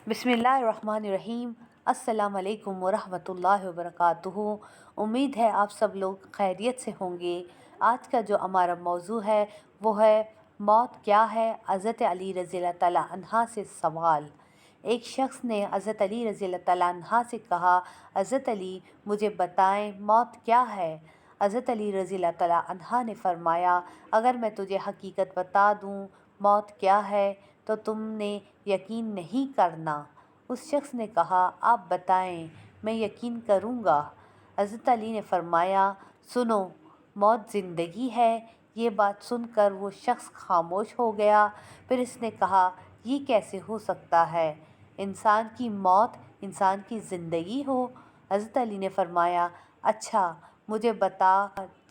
बिस्मिल्लाहिर्रहमानिर्रहीम। अस्सलाम वालेकुम वरहमतुल्लाहि वबरकातुहू। उम्मीद है आप सब लोग खैरियत से होंगे। आज का जो हमारा मौजू है वो है मौत क्या है। हज़रत अली रज़ी अल्लाह तआला अन्हा से सवाल। एक शख्स ने हज़रत अली रज़ी अल्लाह तआला अन्हा से कहा, हज़रत अली मुझे बताएं मौत क्या है। हज़रत अली रज़ी अल्लाह तआला अन्हा ने फरमाया, अगर मैं तुझे हकीकत बता दूं मौत क्या है तो तुमने यकीन नहीं करना। उस शख्स ने कहा, आप बताएं, मैं यकीन करूँगा। हज़रत अली ने फरमाया, सुनो, मौत ज़िंदगी है। ये बात सुनकर वो शख्स खामोश हो गया। फिर इसने कहा, ये कैसे हो सकता है, इंसान की मौत इंसान की ज़िंदगी हो। हज़रत अली ने फरमाया, अच्छा मुझे बता,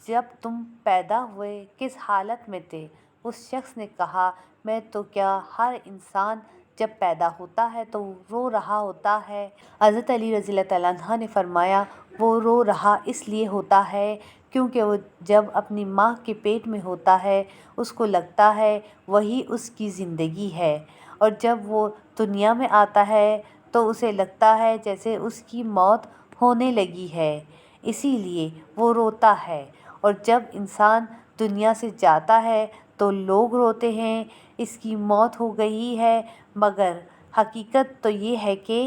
जब तुम पैदा हुए किस हालत में थे। उस शख्स ने कहा, मैं तो क्या, हर इंसान जब पैदा होता है तो रो रहा होता है। हज़रत अली रज़ी अल्लाह तआला अन्हा ने फरमाया, वो रो रहा इसलिए होता है क्योंकि वो जब अपनी माँ के पेट में होता है उसको लगता है वही उसकी ज़िंदगी है, और जब वो दुनिया में आता है तो उसे लगता है जैसे उसकी मौत होने लगी है, इसीलिए वो रोता है। और जब इंसान दुनिया से जाता है तो लोग रोते हैं, इसकी मौत हो गई है, मगर हकीकत तो ये है कि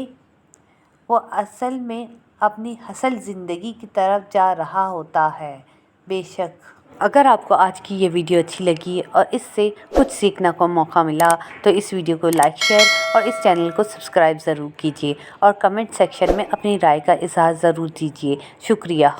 वो असल में अपनी असल ज़िंदगी की तरफ जा रहा होता है। बेशक अगर आपको आज की ये वीडियो अच्छी लगी और इससे कुछ सीखने का मौका मिला तो इस वीडियो को लाइक, शेयर और इस चैनल को सब्सक्राइब ज़रूर कीजिए और कमेंट सेक्शन में अपनी राय का इज़हार ज़रूर दीजिए। शुक्रिया।